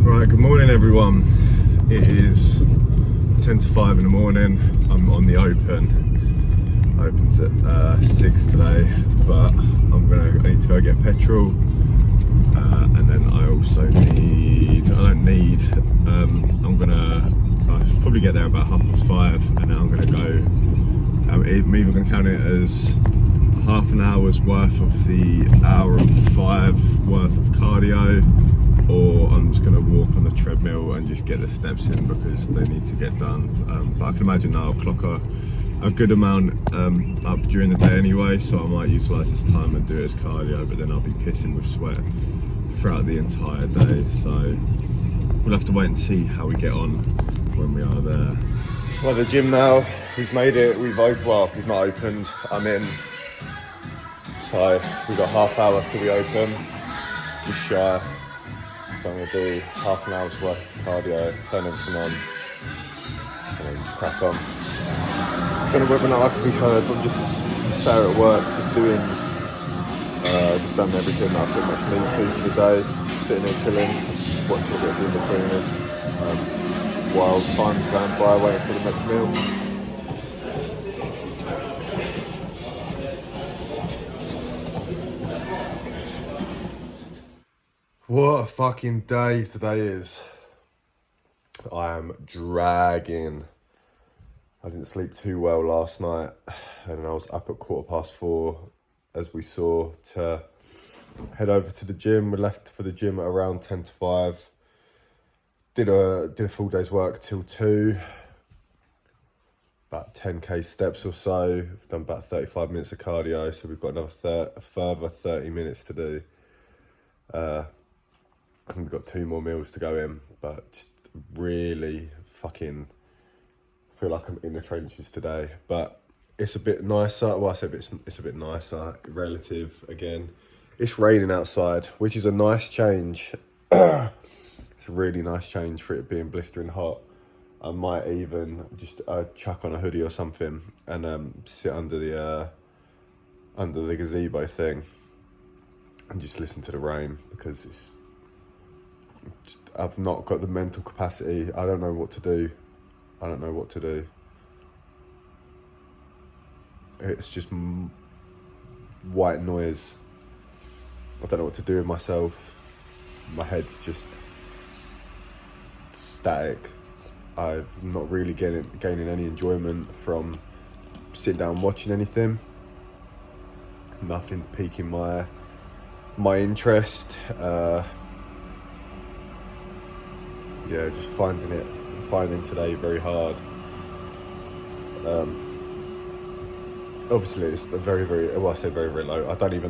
Right, good morning everyone. It is 10 to 5 in the morning. I'm on the open. Opens at 6 today, but I need to go get petrol. And then I'm probably get there about 5:30, and then I'm gonna go, I'm either gonna count it as half an hour's worth of the hour and 5 worth of cardio, or I'm just going to walk on the treadmill and just get the steps in because they need to get done. But I can imagine I'll clock a good amount up during the day anyway, so I might utilise this time and do it as cardio, but then I'll be pissing with sweat throughout the entire day. So we'll have to wait and see how we get on when we are there. Well, the gym now, we've made it, we've not opened, I'm in. So we've got half hour till we open, just shy. So I'm going to do half an hour's worth of cardio, turn everything on, and then just crack on. I don't know whether or not I can be heard, but I'm just sat at work, just done everything that I pretty much need to for the day. Just sitting here chilling, just watching a bit of in-betweeners, while time's going by, waiting for the next meal. What a fucking day today is. I am dragging. I didn't sleep too well last night, and I was up at 4:15, as we saw, to head over to the gym. We left for the gym at around 10 to 5. Did a full day's work till 2. About 10k steps or so. We've done about 35 minutes of cardio, so we've got another further 30 minutes to do. And we've got 2 more meals to go in, but just really fucking feel like I'm in the trenches today. But it's a bit nicer. Well, I say it's a bit nicer, relative again. It's raining outside, which is a nice change. It's a really nice change for it being blistering hot. I might even just chuck on a hoodie or something and sit under the gazebo thing and just listen to the rain, because I've not got the mental capacity. I don't know what to do. It's just white noise. I don't know what to do with myself. My head's just static. I'm not really gaining any enjoyment from sitting down watching anything. Nothing's piquing my interest. Just finding today very hard. Obviously it's very, very, well, I say very, very low. I don't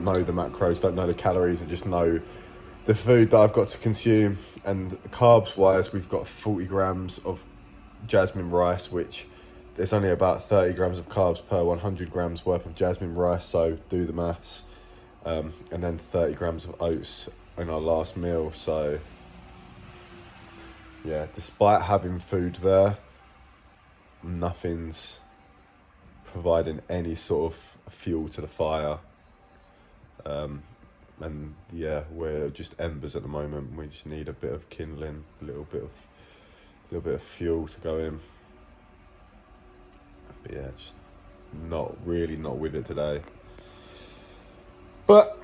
know the macros, don't know the calories. I just know the food that I've got to consume. And carbs wise, we've got 40 grams of jasmine rice, which there's only about 30 grams of carbs per 100 grams worth of jasmine rice. So do the maths. And then 30 grams of oats in our last meal. So yeah, despite having food there, nothing's providing any sort of fuel to the fire. And yeah, we're just embers at the moment. We just need a bit of kindling, a little bit of fuel to go in. But yeah, just not with it today. But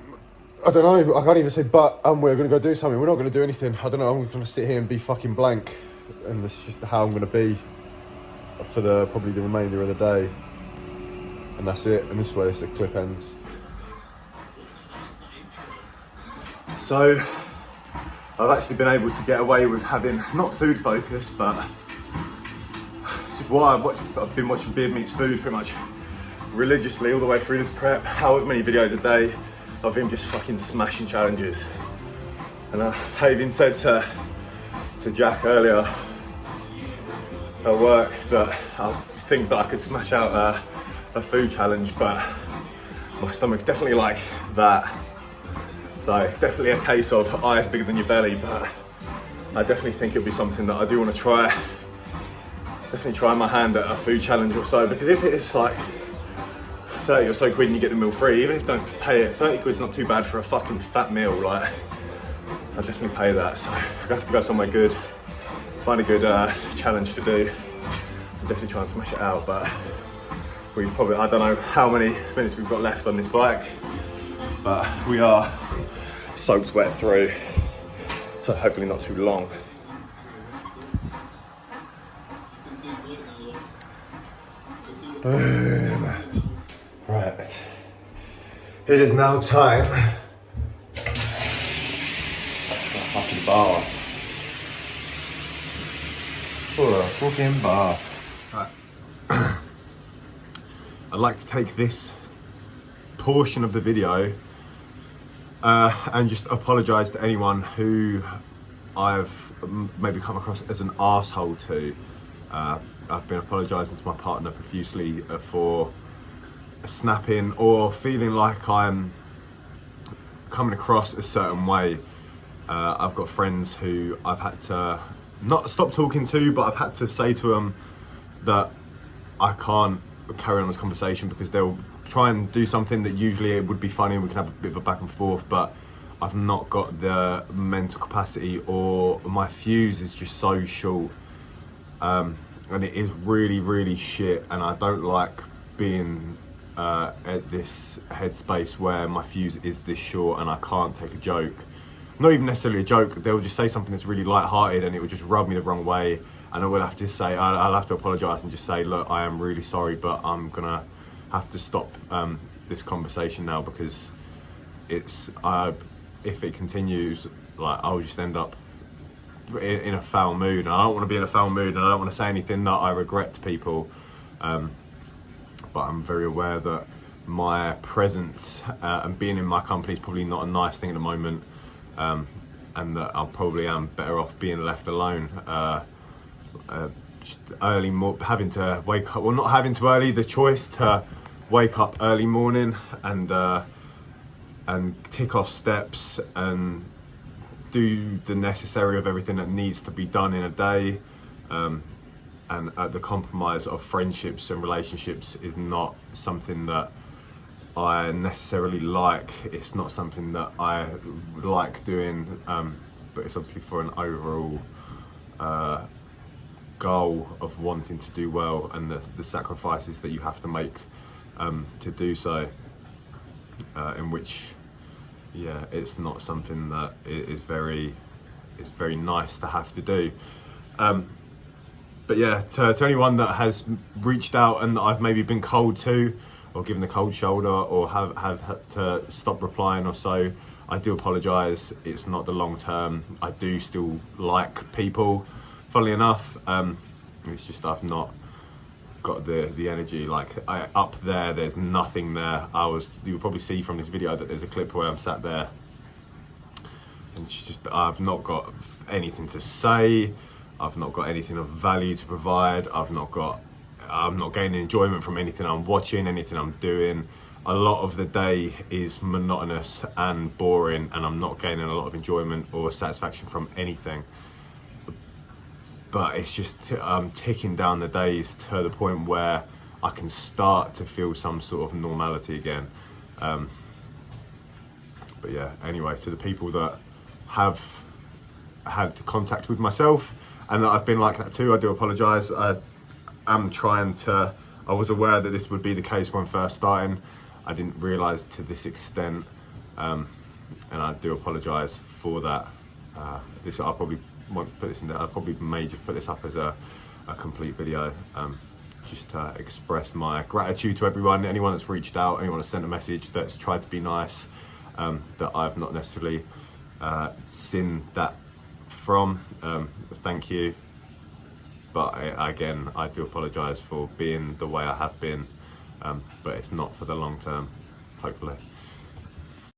I don't know, I can't even say but, and we're going to go do something. We're not going to do anything. I don't know, I'm going to sit here and be fucking blank. And that's just how I'm going to be for probably the remainder of the day. And that's it, and this is where this clip ends. So, I've actually been able to get away with having, not food focus, but I've been watching Beard Meats Food pretty much religiously all the way through this prep. However many videos a day of him just fucking smashing challenges. And I even said to Jack earlier at work that I think that I could smash out a food challenge, but my stomach's definitely like that. So it's definitely a case of eyes bigger than your belly, but I definitely think it'll be something that I do want to try. Definitely try my hand at a food challenge or so, because if it's like 30 or so quid and you get the meal free, even if you don't pay it, 30 quid's not too bad for a fucking fat meal. Like, I'll definitely pay that. So I have to go somewhere good, find a good challenge to do. I'm definitely try and smash it out, but we've probably, I don't know how many minutes we've got left on this bike, but we are soaked wet through, so hopefully not too long. Boom. Right. It is now time. Fucking bar. For a fucking bar. Right. I'd like to take this portion of the video and just apologise to anyone who I've maybe come across as an arsehole to. I've been apologising to my partner profusely for snapping or feeling like I'm coming across a certain way. I've got friends who I've had to not stop talking to, but I've had to say to them that I can't carry on this conversation because they'll try and do something that usually it would be funny and we can have a bit of a back and forth, but I've not got the mental capacity, or my fuse is just so short, and it is really, really shit, and I don't like being at this headspace where my fuse is this short and I can't take a joke. Not even necessarily a joke, they'll just say something that's really light-hearted and it will just rub me the wrong way, and I will have to say, I'll have to apologise and just say, look, I am really sorry, but I'm gonna have to stop this conversation now because it's, if it continues, like, I'll just end up in a foul mood, and I don't want to be in a foul mood, and I don't want to say anything that I regret to people, but I'm very aware that my presence and being in my company is probably not a nice thing at the moment, and that I probably am better off being left alone. Just having to wake up, well, not having to the choice to wake up early morning and tick off steps and do the necessary of everything that needs to be done in a day, and at the compromise of friendships and relationships is not something that I necessarily like. It's not something that I like doing, but it's obviously for an overall goal of wanting to do well, and the sacrifices that you have to make to do so, in which, yeah, it's not something that is very nice to have to do. But yeah, to anyone that has reached out and that I've maybe been cold to, or given the cold shoulder, or have had to stop replying or so, I do apologise. It's not the long term. I do still like people, funnily enough. It's just I've not got the energy. Like, up there's nothing there. You'll probably see from this video that there's a clip where I'm sat there and it's just, I've not got anything to say. I've not got anything of value to provide. I'm not gaining enjoyment from anything I'm watching, anything I'm doing. A lot of the day is monotonous and boring, and I'm not gaining a lot of enjoyment or satisfaction from anything. But it's just ticking down the days to the point where I can start to feel some sort of normality again. But yeah, anyway, to the people that have had contact with myself and that I've been like that too, I do apologise. I was aware that this would be the case when first starting. I didn't realise to this extent, and I do apologise for that. I probably won't put this in there. I probably may just put this up as a complete video, just to express my gratitude to anyone that's reached out, anyone that's sent a message, that's tried to be nice, that I've not necessarily seen that from. Thank you. But again, I do apologise for being the way I have been, but it's not for the long term, hopefully.